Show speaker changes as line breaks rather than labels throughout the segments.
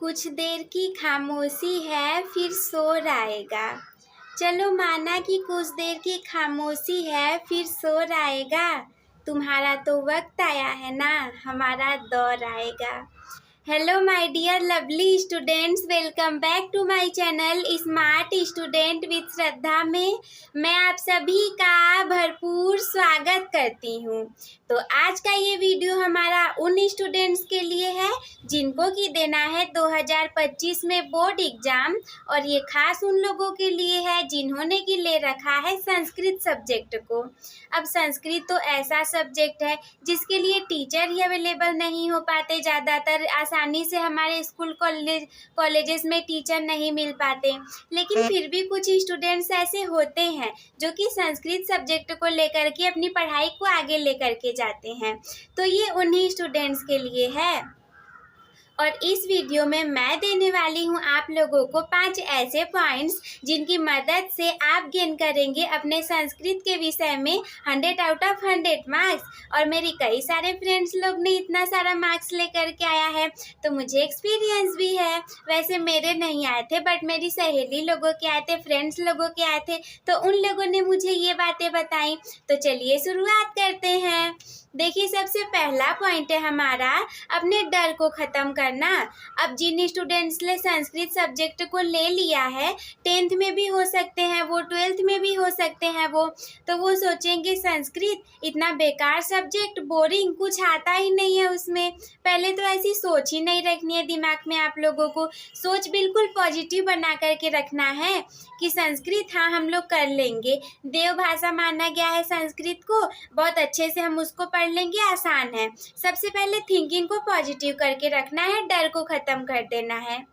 कुछ देर की खामोशी है फिर शोर आएगा। चलो माना कि कुछ देर की खामोशी है फिर शोर आएगा। तुम्हारा तो वक्त आया है ना, हमारा दौर आएगा। Hello my dear lovely students, welcome back to my channel smart student with Shraddha में मैं आप सभी का भरपूर स्वागत करती हूँ। तो आज का ये वीडियो हमारा उन स्टूडेंट्स के लिए है जिनको कि देना है 2025 में बोर्ड एग्जाम, और ये खास उन लोगों के लिए है जिन्होंने कि ले रखा है संस्कृत सब्जेक्ट को। अब संस्कृत तो ऐसा सब्जेक्ट है जिसके लिए टीचर ही अवेलेबल नहीं हो पाते, ज़्यादातर आसानी से हमारे स्कूल कॉलेजेस में टीचर नहीं मिल पाते। लेकिन फिर भी कुछ स्टूडेंट्स ऐसे होते हैं जो कि संस्कृत सब्जेक्ट को लेकर के अपनी पढ़ाई को आगे लेकर के जाते हैं। तो ये उन्हीं स्टूडेंट्स के लिए है। और इस वीडियो में मैं देने वाली हूँ आप लोगों को 5 ऐसे पॉइंट्स जिनकी मदद से आप गेन करेंगे अपने संस्कृत के विषय में 100 आउट ऑफ 100 मार्क्स। और मेरी कई सारे फ्रेंड्स लोग ने इतना सारा मार्क्स लेकर के आया है, तो मुझे एक्सपीरियंस भी है। वैसे मेरे नहीं आए थे, बट मेरी सहेली लोगों के आए थे, फ्रेंड्स लोगों के आए थे, तो उन लोगों ने मुझे ये बातें बताई। तो चलिए शुरुआत करते हैं। देखिए, सबसे पहला पॉइंट है हमारा अपने डर को ख़त्म करना। अब जिन स्टूडेंट्स ने संस्कृत सब्जेक्ट को ले लिया है, 10th में भी हो सकते हैं वो, 12th में भी हो सकते हैं वो, तो वो सोचेंगे संस्कृत इतना बेकार सब्जेक्ट, बोरिंग, कुछ आता ही नहीं है उसमें। पहले तो ऐसी सोच ही नहीं रखनी है दिमाग में। आप लोगों को सोच बिल्कुल पॉजिटिव बना करके रखना है कि संस्कृत हाँ हम लोग कर लेंगे। देव भाषा माना गया है संस्कृत को, बहुत अच्छे से हम उसको पढ़ लेंगे, आसान है। सबसे पहले थिंकिंग को पॉजिटिव करके रखना है, डर को ख़त्म कर देना है।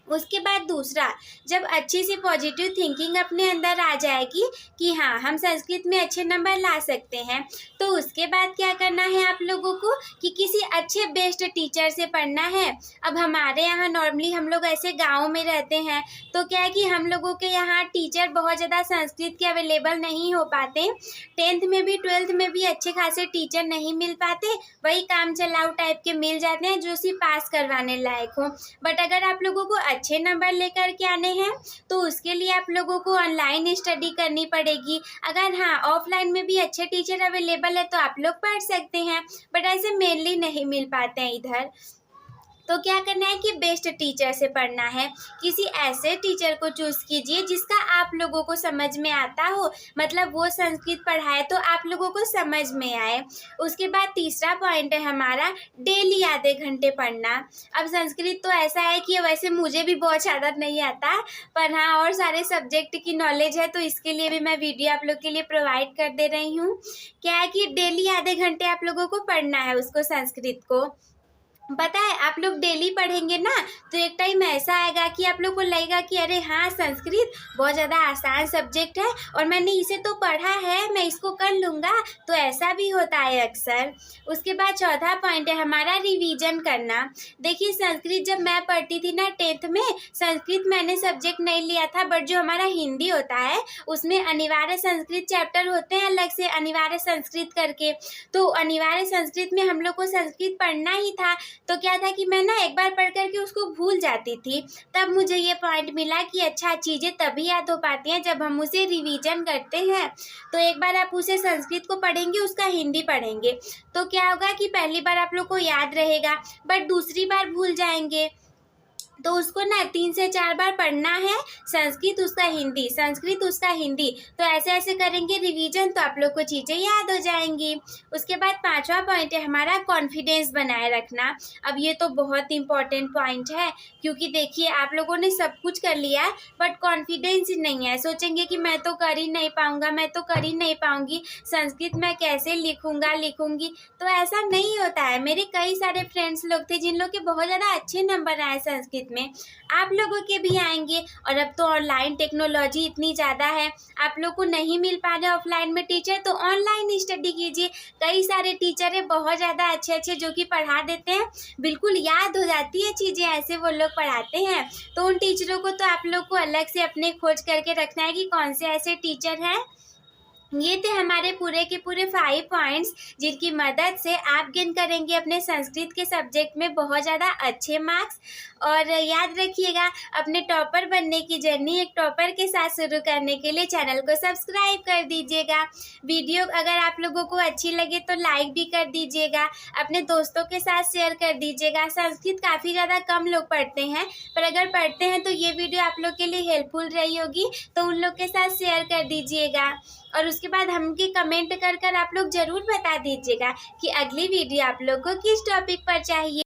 उसके बाद दूसरा, जब अच्छी सी पॉजिटिव थिंकिंग अपने अंदर आ जाएगी कि हाँ हम संस्कृत में अच्छे नंबर ला सकते हैं, तो उसके बाद क्या करना है आप लोगों को कि किसी अच्छे बेस्ट टीचर से पढ़ना है। अब हमारे यहाँ नॉर्मली हम लोग ऐसे गाँव में रहते हैं, तो क्या है कि हम लोगों के यहाँ टीचर बहुत ज़्यादा संस्कृत के अवेलेबल नहीं हो पाते। 10th में भी 12th में भी अच्छे खासे टीचर नहीं मिल पाते, वही काम चलाऊ टाइप के मिल जाते हैं जो सिर्फ पास करवाने लायक हो। बट अगर आप लोगों को अच्छे नंबर लेकर के आने हैं तो उसके लिए आप लोगों को ऑनलाइन स्टडी करनी पड़ेगी। अगर हाँ ऑफलाइन में भी अच्छे टीचर अवेलेबल है तो आप लोग पढ़ सकते हैं, बट ऐसे मेनली नहीं मिल पाते हैं इधर। तो क्या करना है कि बेस्ट टीचर से पढ़ना है। किसी ऐसे टीचर को चूज़ कीजिए जिसका आप लोगों को समझ में आता हो, मतलब वो संस्कृत पढ़ाए तो आप लोगों को समझ में आए। उसके बाद तीसरा पॉइंट है हमारा डेली आधे घंटे पढ़ना। अब संस्कृत तो ऐसा है कि वैसे मुझे भी बहुत ज़्यादा नहीं आता, पर हाँ और सारे सब्जेक्ट की नॉलेज है, तो इसके लिए भी मैं वीडियो आप लोग के लिए प्रोवाइड कर दे रही हूँ। क्या है कि डेली आधे घंटे आप लोगों को पढ़ना है उसको, संस्कृत को। पता है आप लोग डेली पढ़ेंगे ना तो एक टाइम ऐसा आएगा कि आप लोग को लगेगा कि अरे हाँ संस्कृत बहुत ज़्यादा आसान सब्जेक्ट है और मैंने इसे तो पढ़ा है, मैं इसको कर लूँगा। तो ऐसा भी होता है अक्सर। उसके बाद चौथा पॉइंट है हमारा रिवीजन करना। देखिए, संस्कृत जब मैं पढ़ती थी ना 10th में, संस्कृत मैंने सब्जेक्ट नहीं लिया था, बट जो हमारा हिंदी होता है उसमें अनिवार्य संस्कृत चैप्टर होते हैं अलग से, अनिवार्य संस्कृत करके। तो अनिवार्य संस्कृत में हम लोग को संस्कृत पढ़ना ही था। तो क्या था कि मैं ना एक बार पढ़ करके उसको भूल जाती थी। तब मुझे ये पॉइंट मिला कि अच्छा, चीज़ें तभी याद हो पाती हैं जब हम उसे रिवीजन करते हैं। तो एक बार आप उसे संस्कृत को पढ़ेंगे, उसका हिंदी पढ़ेंगे, तो क्या होगा कि पहली बार आप लोग को याद रहेगा, बट दूसरी बार भूल जाएंगे। तो उसको ना 3 से 4 बार पढ़ना है, संस्कृत उसका हिंदी, संस्कृत उसका हिंदी। तो ऐसे ऐसे करेंगे रिवीजन, तो आप लोग को चीज़ें याद हो जाएंगी। उसके बाद 5वां पॉइंट है हमारा कॉन्फिडेंस बनाए रखना। अब ये तो बहुत इंपॉर्टेंट पॉइंट है, क्योंकि देखिए आप लोगों ने सब कुछ कर लिया है बट कॉन्फिडेंस ही नहीं है। सोचेंगे कि मैं तो कर ही नहीं पाऊँगा, मैं तो कर ही नहीं पाऊँगी, संस्कृत मैं कैसे लिखूँगी। तो ऐसा नहीं होता है। मेरे कई सारे फ्रेंड्स लोग थे जिन लोग के बहुत ज़्यादा अच्छे नंबर आए संस्कृत में, आप लोगों के भी आएंगे। और अब तो ऑनलाइन टेक्नोलॉजी इतनी ज़्यादा है, आप लोग को नहीं मिल पा रहे ऑफलाइन में टीचर, तो ऑनलाइन स्टडी कीजिए। कई सारे टीचर है बहुत ज़्यादा अच्छे अच्छे जो कि पढ़ा देते हैं, बिल्कुल याद हो जाती है चीज़ें, ऐसे वो लोग पढ़ाते हैं। तो उन टीचरों को तो आप लोग को अलग से अपने खोज करके रखना है कि कौन से ऐसे टीचर हैं ये थे हमारे पूरे के पूरे 5 पॉइंट्स जिनकी मदद से आप गेन करेंगे अपने संस्कृत के सब्जेक्ट में बहुत ज़्यादा अच्छे मार्क्स। और याद रखिएगा, अपने टॉपर बनने की जर्नी एक टॉपर के साथ शुरू करने के लिए चैनल को सब्सक्राइब कर दीजिएगा। वीडियो अगर आप लोगों को अच्छी लगे तो लाइक भी कर दीजिएगा, अपने दोस्तों के साथ शेयर कर दीजिएगा। संस्कृत काफ़ी ज़्यादा कम लोग पढ़ते हैं, पर अगर पढ़ते हैं तो ये वीडियो आप लोग के लिए हेल्पफुल रही होगी, तो उन लोग के साथ शेयर कर दीजिएगा। और उसके बाद हमके कमेंट कर आप लोग ज़रूर बता दीजिएगा कि अगली वीडियो आप लोग को किस टॉपिक पर चाहिए।